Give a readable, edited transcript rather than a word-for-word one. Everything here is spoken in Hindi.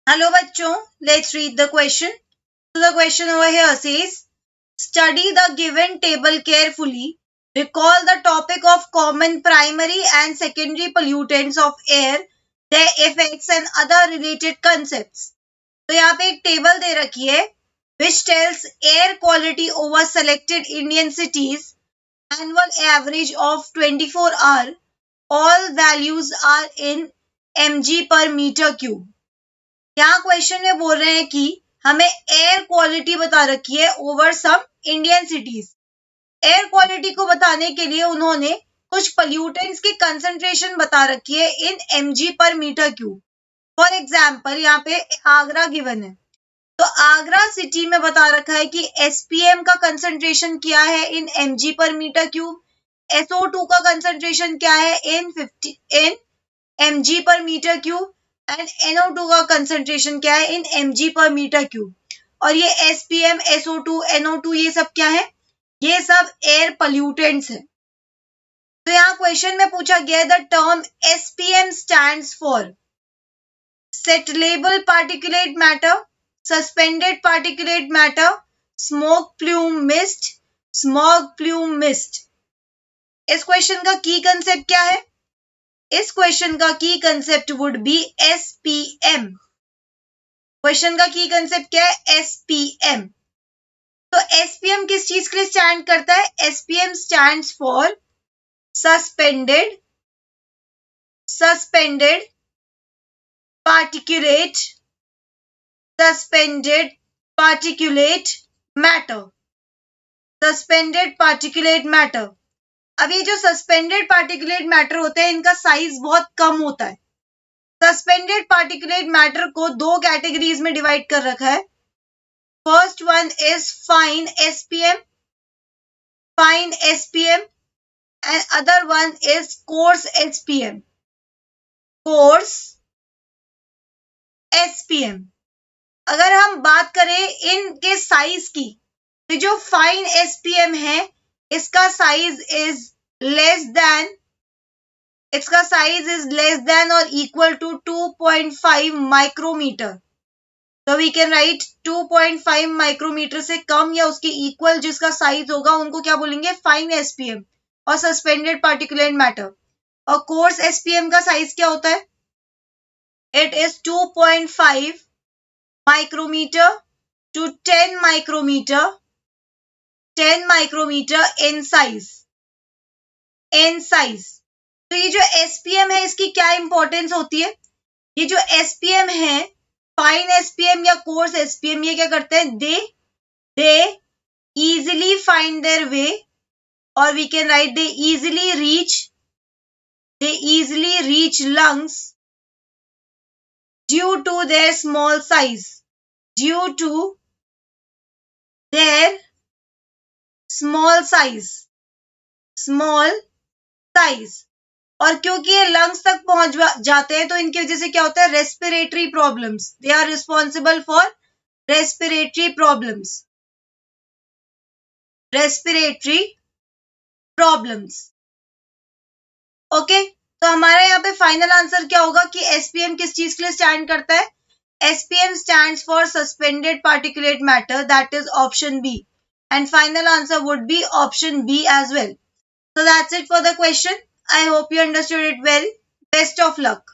Hello bachcho, let's read the question. So the question over here says, study the given table carefully. Recall the topic of common primary and secondary pollutants of air, their effects and other related concepts. तो यहाँ पे एक टेबल दे रखी है which tells air quality over selected Indian cities, annual average of 24 hour. All values are in mg per meter cube. यहाँ क्वेश्चन में बोल रहे हैं कि हमें एयर क्वालिटी बता रखी है over some Indian cities. Air quality को बताने के लिए उन्होंने कुछ पोल्यूटेंट्स की कंसंट्रेशन बता रखी है इन mg पर मीटर क्यूब। फॉर एग्जाम्पल यहाँ पे आगरा गिवन है, तो आगरा सिटी में बता रखा है कि एसपीएम का कंसंट्रेशन क्या है इन mg पर मीटर क्यूब, SO2 का कंसंट्रेशन क्या है इन mg पर मीटर क्यूब एंड NO2 का कंसंट्रेशन क्या है इन mg पर मीटर क्यूब। और ये SPM, SO2, NO2 ये सब क्या है? ये सब एयर पोल्यूटेंट्स है। तो यहाँ क्वेश्चन में पूछा गया the term SPM stands for settleable particulate matter, suspended particulate matter, smoke plume mist, smog plume mist. इस क्वेश्चन का की कंसेप्ट क्या है? इस क्वेश्चन का की concept would be SPM। Question का की कंसेप्ट क्या है? SPM। तो SPM किस चीज के लिए स्टैंड करता है? SPM stands for suspended particulate matter. Suspended particulate matter. अब ये जो सस्पेंडेड पार्टिकुलेट मैटर होते हैं इनका साइज बहुत कम होता है। सस्पेंडेड पार्टिकुलेट मैटर को दो कैटेगरीज में डिवाइड कर रखा है। First one is fine SPM and other one is coarse SPM. अगर हम बात करें इनके साइज की, तो जो फाइन SPM है इसका साइज इज लेस देन और इक्वल टू 2.5 माइक्रोमीटर। तो वी कैन राइट 2.5 माइक्रोमीटर से कम या उसके इक्वल जिसका साइज होगा उनको क्या बोलेंगे? फाइन SPM और सस्पेंडेड पार्टिकुलेट मैटर। और कोर्स SPM का साइज क्या होता है? It is 2.5 micrometre to 10 micrometre in size. तो ये जो SPM है इसकी क्या इंपॉर्टेंस होती है? ये जो SPM है, फाइन SPM या कोर्स SPM, ये क्या करते हैं? दे easily find their way, or we can write they easily reach lungs due to their small size. और क्योंकि ये लंग्स तक पहुंच जाते हैं तो इनकी वजह से क्या होता है? Respiratory problems. They are responsible for respiratory problems. Okay, तो हमारा यहाँ पे फाइनल आंसर क्या होगा कि SPM किस चीज के लिए स्टैंड करता है? SPM stands for suspended particulate matter, that is option B, and final answer would be option B as well. So that's it for the question. I hope you understood it well. Best of luck.